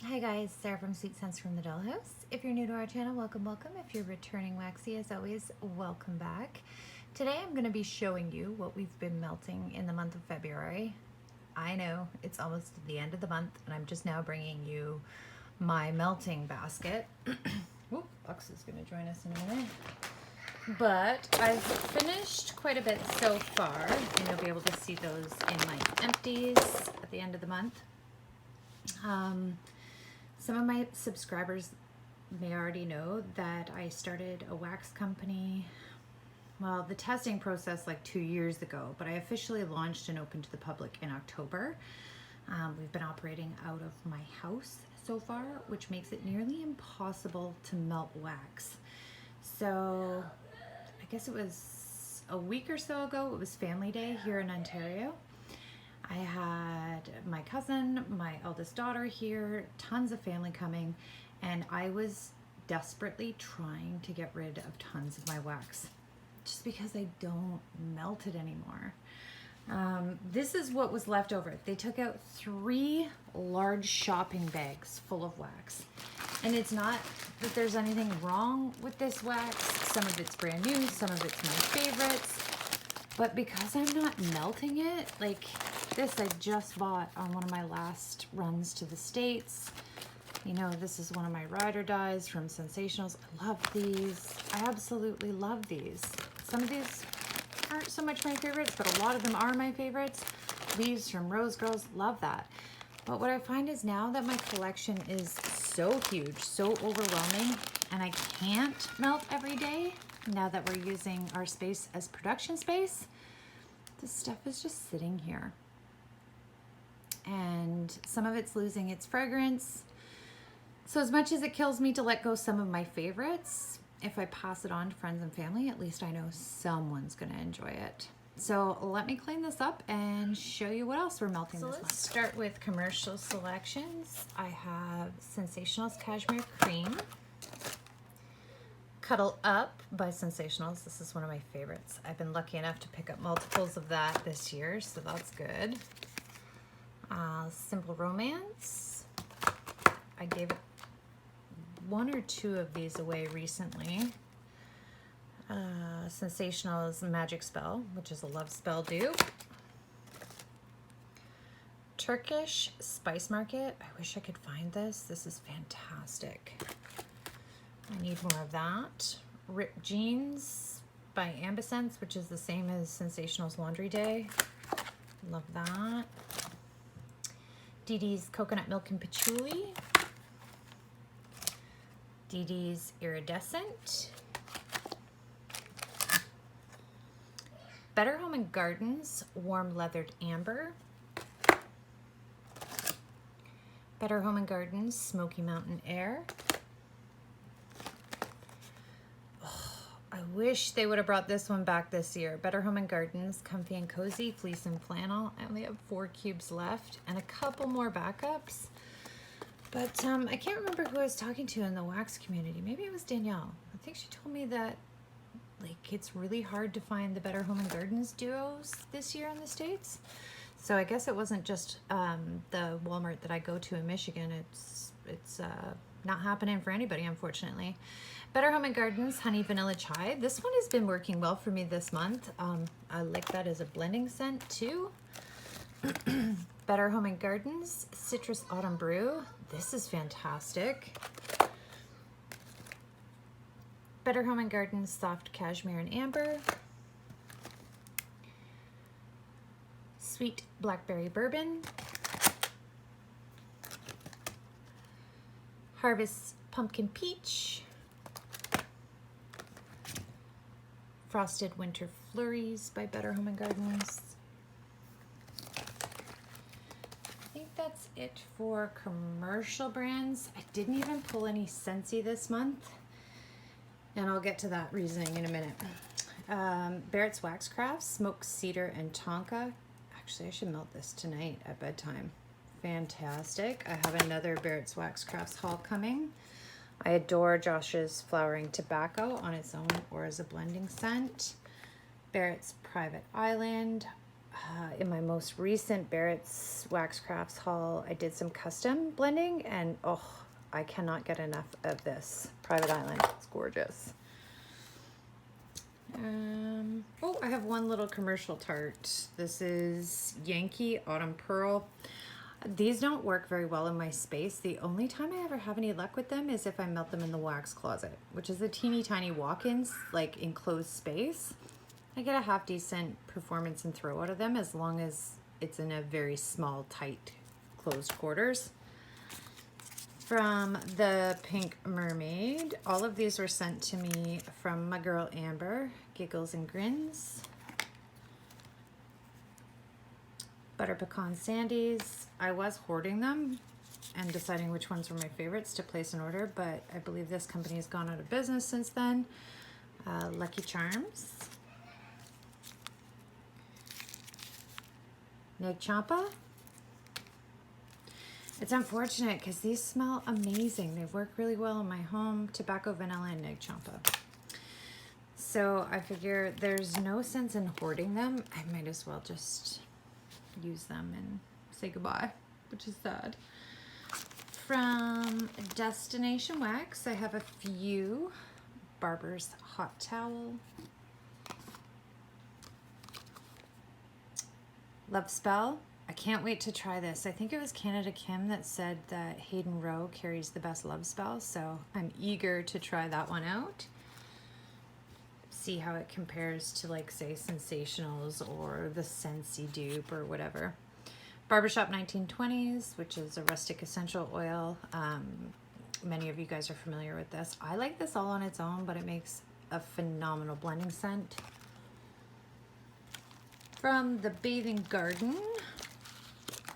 Hi guys, Sarah from Sweet Scents from the Dollhouse. If you're new to our channel, welcome, welcome. If you're returning waxy, as always, welcome back. Today I'm going to be showing you what we've been melting in the month of February. I know it's almost the end of the month and I'm just now bringing you my melting basket. Whoop, Bucks is going to join us in a minute. But I've finished quite a bit so far, and you'll be able to see those in my empties at the end of the month. Some of my subscribers may already know that I started a wax company. Well, the testing process like 2 years ago, but I officially launched and opened to the public in October. We've been operating out of my house so far, which makes it nearly impossible to melt wax. So I guess it was a week or so ago, it was Family Day here in Ontario. I had my cousin, my eldest daughter here, tons of family coming, and I was desperately trying to get rid of tons of my wax just because I don't melt it anymore. This is what was left over. They took out 3 large shopping bags full of wax. And it's not that there's anything wrong with this wax. Some of it's brand new, some of it's my favorites. But because I'm not melting it, like this I just bought on one of my last runs to the States. You know, this is one of my ride or dies from Sensationals. I love these. I absolutely love these. Some of these aren't so much my favorites, but a lot of them are my favorites. Leaves from Rose Girls, love that. But what I find is now that my collection is so huge, so overwhelming, and I can't melt every day, now that we're using our space as production space, this stuff is just sitting here. And some of it's losing its fragrance. So as much as it kills me to let go some of my favorites, if I pass it on to friends and family, at least I know someone's gonna enjoy it. So let me clean this up and show you what else we're melting this month. Let's start with commercial selections. I have Sensationals Cashmere Cream. Cuddle Up by Sensationals. This is one of my favorites. I've been lucky enough to pick up multiples of that this year, so that's good. Simple Romance. I gave 1 or 2 of these away recently. Sensationals Magic Spell, which is a love spell dupe. Turkish Spice Market. I wish I could find this. This is fantastic. I need more of that. Ripped Jeans by Ambisense, which is the same as Sensationals Laundry Day. Love that. Dee Dee's Coconut Milk and Patchouli. Dee Dee's Iridescent. Better Home and Gardens Warm Leathered Amber. Better Home and Gardens Smoky Mountain Air. I wish they would have brought this one back this year. Better Home and Gardens Comfy and Cozy Fleece and Flannel. I only have 4 cubes left and a couple more backups. But I can't remember who I was talking to in the wax community. Maybe it was Danielle. I think she told me that like it's really hard to find the Better Home and Gardens duos this year in the States. So I guess it wasn't just the Walmart that I go to in Michigan. It's not happening for anybody, unfortunately. Better Home and Gardens Honey Vanilla Chai. This one has been working well for me this month. I like that as a blending scent too. Better Home and Gardens Citrus Autumn Brew. This is fantastic. Better Home and Gardens Soft Cashmere and Amber. Sweet Blackberry Bourbon. Harvest Pumpkin Peach. Frosted Winter Flurries by Better Home and Gardens. I think that's it for commercial brands. I didn't even pull any Scentsy this month, and I'll get to that reasoning in a minute. Barrett's Wax Crafts, Smoked Cedar and Tonka. Actually, I should melt this tonight at bedtime. Fantastic. I have another Barrett's Wax Crafts haul coming. I adore Josh's Flowering Tobacco on its own or as a blending scent. Barrett's Private Island. in my most recent Barrett's Wax Crafts haul, I did some custom blending, and oh, I cannot get enough of this Private Island. It's gorgeous. Oh, I have one little commercial tart. This is Yankee Autumn Pearl. These don't work very well in my space. The only time I ever have any luck with them is if I melt them in the wax closet, which is a teeny tiny walk-ins, like enclosed space. I get a half decent performance and throw out of them as long as it's in a very small, tight, closed quarters. From the Pink Mermaid, all of these were sent to me from my girl Amber, Giggles and Grins. Butter Pecan Sandies. I was hoarding them and deciding which ones were my favorites to place an order, but I believe this company has gone out of business since then. Lucky Charms. Neg Champa. It's unfortunate because these smell amazing. They work really well in my home. Tobacco, vanilla, and Neg Champa. So I figure there's no sense in hoarding them. I might as well just use them and say goodbye, which is sad. From Destination Wax, I have a few. Barber's Hot Towel. Love Spell. I can't wait to try this. I think it was Canada Kim that said that Hayden Rowe carries the best love spell, so I'm eager to try that one out. See how it compares to, like, say, Sensationals or the Scentsy dupe or whatever. Barbershop 1920s, which is a rustic essential oil. Many of you guys are familiar with this. I like this all on its own, but it makes a phenomenal blending scent. From the Bathing Garden,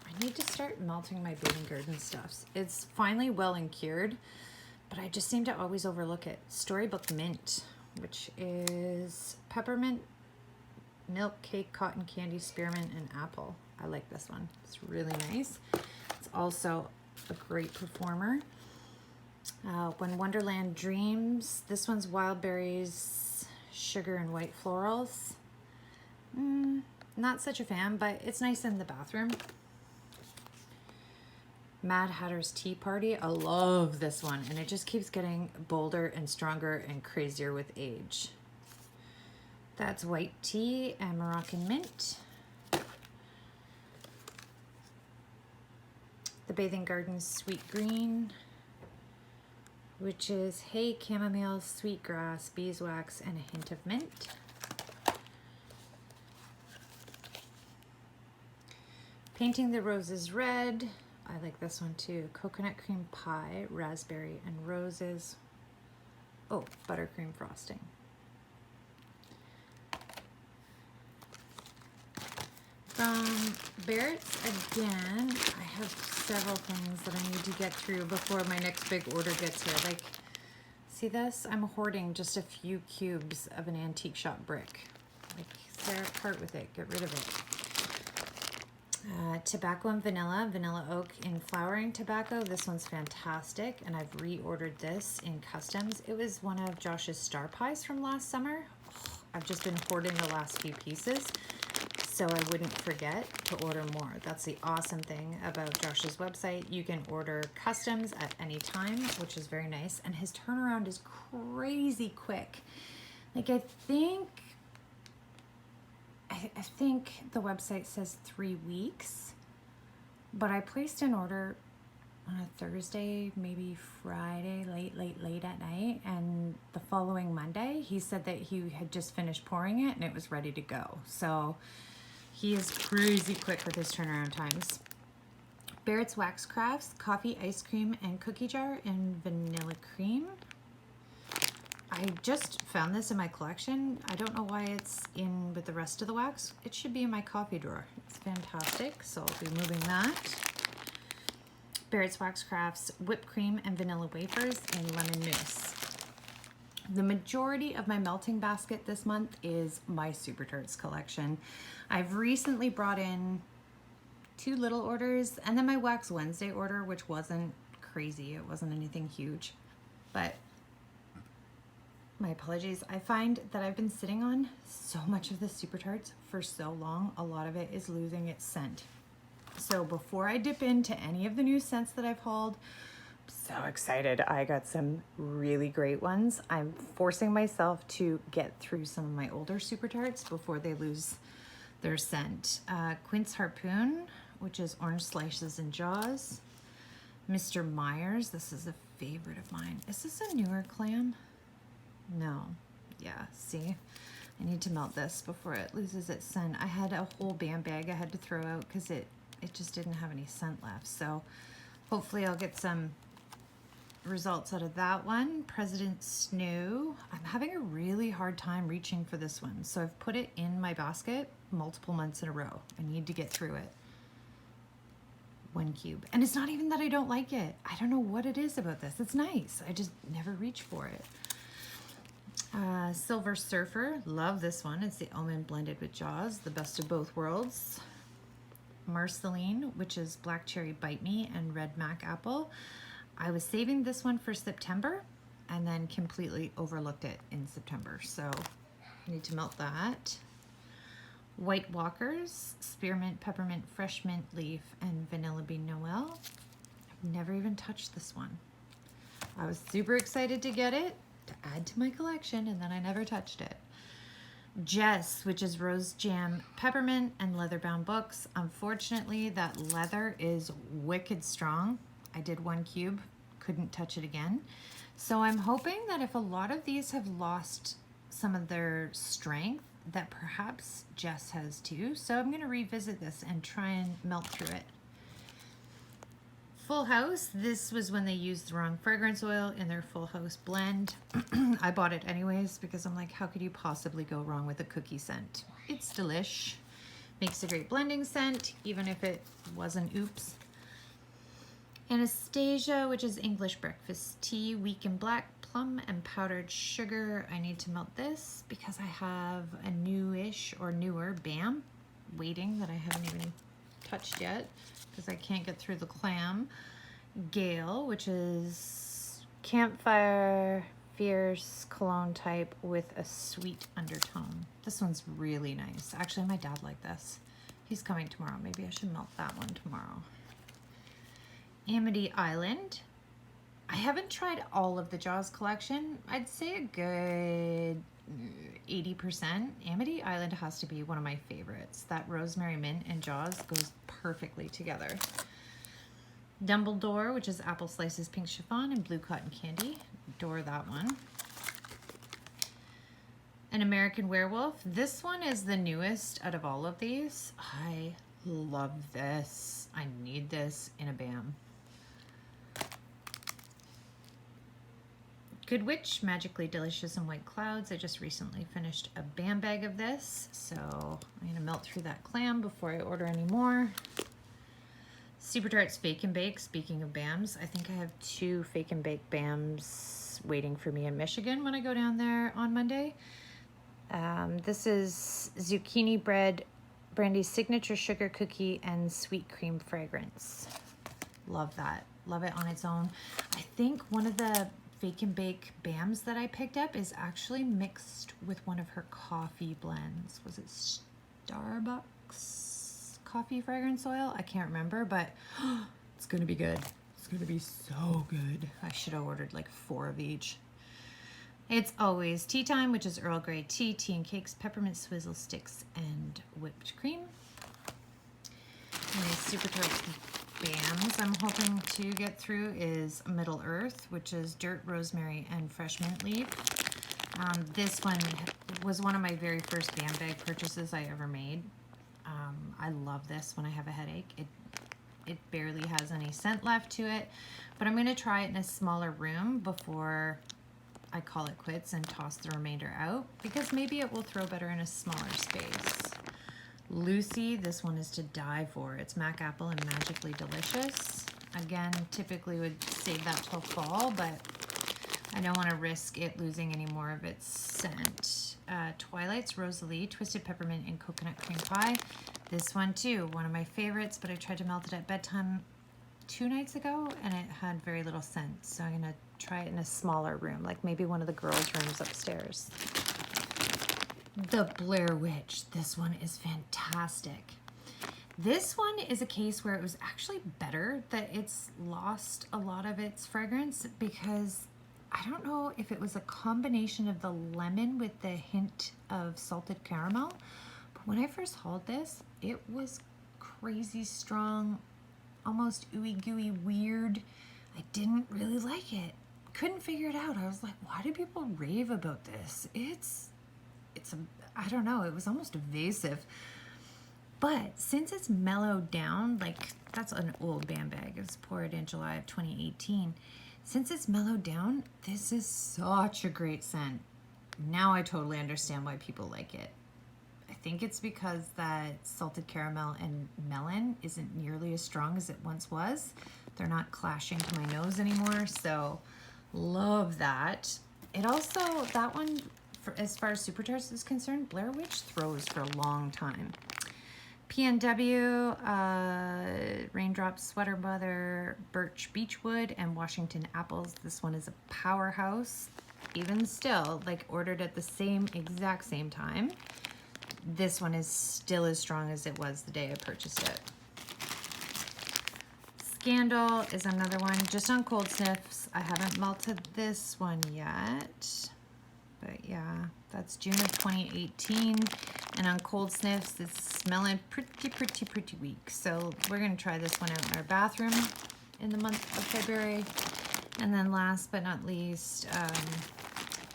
I need to start melting my Bathing Garden stuffs. It's finally well and cured, but I just seem to always overlook it. Storybook Mint, which is peppermint, milk, cake, cotton candy, spearmint, and apple. I like this one. It's really nice. It's also a great performer. When Wonderland Dreams, this one's wild berries, sugar, and white florals. Not such a fan, but it's nice in the bathroom. Mad Hatter's Tea Party. I love this one, and it just keeps getting bolder and stronger and crazier with age. That's white tea and Moroccan mint. The Bathing Garden Sweet Green, which is hay, chamomile, sweetgrass, beeswax, and a hint of mint. Painting the Roses Red. I like this one too. Coconut cream pie, raspberry and roses. Oh, buttercream frosting. From Barrett's again, I have several things that I need to get through before my next big order gets here. Like, see this? I'm hoarding just a few cubes of an antique shop brick. Like, Sarah, part with it, get rid of it. Tobacco and vanilla, vanilla oak in flowering tobacco. This one's fantastic, and I've reordered this in customs. It was one of Josh's star pies from last summer. I've just been hoarding the last few pieces so I wouldn't forget to order more. That's the awesome thing about Josh's website. You can order customs at any time, which is very nice, and his turnaround is crazy quick. Like, I think the website says 3 weeks, but I placed an order on a Thursday, maybe Friday, late at night, and the following Monday, he said that he had just finished pouring it and it was ready to go. So he is crazy quick with his turnaround times. Barrett's Wax Crafts, coffee, ice cream, and cookie jar in vanilla cream. I just found this in my collection. I don't know why it's in with the rest of the wax. It should be in my coffee drawer. It's fantastic, so I'll be moving that. Barrett's Wax Crafts whipped cream and vanilla wafers in lemon mousse. The majority of my melting basket this month is my Super Tarts collection. I've recently brought in 2 little orders, and then my Wax Wednesday order, which wasn't crazy. It wasn't anything huge, but My apologies. I find that I've been sitting on so much of the Super Tarts for so long, a lot of it is losing its scent. So before I dip into any of the new scents that I've hauled, I'm so excited. I got some really great ones. I'm forcing myself to get through some of my older Super Tarts before they lose their scent. Quince Harpoon, which is orange slices and jaws. Mr. Myers, this is a favorite of mine. Is this a newer clam? No. Yeah, see? I need to melt this before it loses its scent. I had a whole BAM bag I had to throw out because it just didn't have any scent left. So hopefully I'll get some results out of that one. President Snow. I'm having a really hard time reaching for this one. So I've put it in my basket multiple months in a row. I need to get through it. 1 cube. And it's not even that I don't like it. I don't know what it is about this. It's nice. I just never reach for it. Silver Surfer, love this one. It's the almond blended with jaws, the best of both worlds. Marceline, which is black cherry bite me and red mac apple. I was saving this one for September and then completely overlooked it in September. So I need to melt that. White Walkers, spearmint, peppermint, fresh mint leaf, and vanilla bean Noel. I've never even touched this one. I was super excited to get it, to add to my collection, and then I never touched it. Jess, which is rose jam, peppermint, and leather bound books. Unfortunately, that leather is wicked strong. I did 1 cube, couldn't touch it again. So I'm hoping that if a lot of these have lost some of their strength, that perhaps Jess has too. So I'm gonna revisit this and try and melt through it. Full House, this was when they used the wrong fragrance oil in their Full House blend. I bought it anyways because I'm like, how could you possibly go wrong with a cookie scent? It's delish. Makes a great blending scent, even if it wasn't oops. Anastasia, which is English breakfast tea, weak and black, plum and powdered sugar. I need to melt this because I have a newish or newer BAM waiting that I haven't even touched yet because I can't get through the clam. Gale, which is campfire fierce cologne type with a sweet undertone. This one's really nice. Actually, my dad liked this. He's coming tomorrow. Maybe I should melt that one tomorrow. Amity Island. I haven't tried all of the Jaws collection. I'd say a good 80%. Amity Island has to be one of my favorites. That rosemary mint and Jaws goes perfectly together. Dumbledore, which is apple slices, pink chiffon, and blue cotton candy. Adore that one. An American Werewolf. This one is the newest out of all of these. I love this. I need this in a BAM. Good Witch, Magically Delicious and White Clouds. I just recently finished a BAM bag of this, so I'm gonna melt through that clam before I order any more. Super Tarts Fake and Bake. Speaking of BAMs, I think I have 2 Fake and Bake BAMs waiting for me in Michigan when I go down there on Monday. This is zucchini bread, Brandy's signature sugar cookie, and sweet cream fragrance. Love that. Love it on its own. I think one of the Fake and Bake BAMs that I picked up is actually mixed with one of her coffee blends. Was it Starbucks coffee fragrance oil? I can't remember, but it's gonna be good. It's gonna be so good. I should have ordered like 4 of each. It's always tea time, which is Earl Grey tea, tea and cakes, peppermint swizzle sticks, and whipped cream. And Super Tarts BAMs I'm hoping to get through is Middle Earth, which is dirt, rosemary, and fresh mint leaf. This one was one of my very first BAM bag purchases I ever made. I love this when I have a headache. It barely has any scent left to it, but I'm going to try it in a smaller room before I call it quits and toss the remainder out, because maybe it will throw better in a smaller space. Lucy, this one is to die for. It's Mac Apple and Magically Delicious. Again, typically would save that till fall, but I don't want to risk it losing any more of its scent. Twilight's Rosalie, Twisted Peppermint and Coconut Cream Pie. This one too, one of my favorites, but I tried to melt it at bedtime 2 nights ago and it had very little scent. So I'm gonna try it in a smaller room, like maybe one of the girls' rooms upstairs. The Blair Witch. This one is fantastic. This one is a case where it was actually better that it's lost a lot of its fragrance, because I don't know if it was a combination of the lemon with the hint of salted caramel, but when I first hauled this, it was crazy strong, almost ooey gooey weird. I didn't really like it. Couldn't figure it out. I was like, why do people rave about this? It's I don't know, it was almost evasive. But since it's mellowed down, like that's an old band bag, it was poured in July of 2018. Since it's mellowed down, this is such a great scent. Now I totally understand why people like it. I think it's because that salted caramel and melon isn't nearly as strong as it once was. They're not clashing to my nose anymore, so love that. It also, that one, as far as Super Tarts is concerned, Blair Witch throws for a long time. PNW, Raindrop Sweater Mother, Birch Beechwood, and Washington Apples. This one is a powerhouse. Even still, like ordered at the exact same time, this one is still as strong as it was the day I purchased it. Scandal is another one, just on cold sniffs. I haven't melted this one yet, but yeah, that's June of 2018. And on cold sniffs, it's smelling pretty weak. So we're gonna try this one out in our bathroom in the month of February. And then last but not least,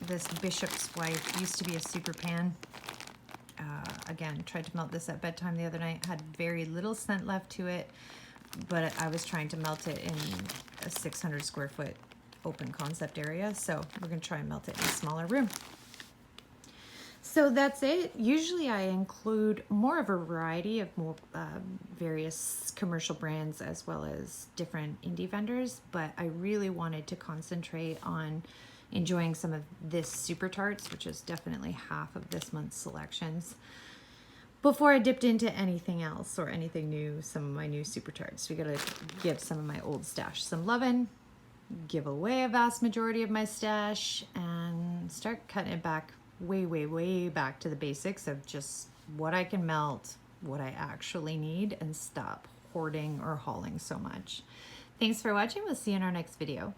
this Bishop's Wife used to be a super pan. Again, tried to melt this at bedtime the other night, had very little scent left to it, but I was trying to melt it in a 600 square foot open concept area. So we're gonna try and melt it in a smaller room. So that's it. Usually I include more of a variety of more various commercial brands as well as different indie vendors, but I really wanted to concentrate on enjoying some of this Super Tarts, which is definitely half of this month's selections, before I dipped into anything else or anything new, some of my new Super Tarts. We gotta give some of my old stash some lovin', give away a vast majority of my stash, and start cutting it back way back to the basics of just what I can melt, what I actually need, and stop hoarding or hauling so much. Thanks for watching. We'll see you in our next video.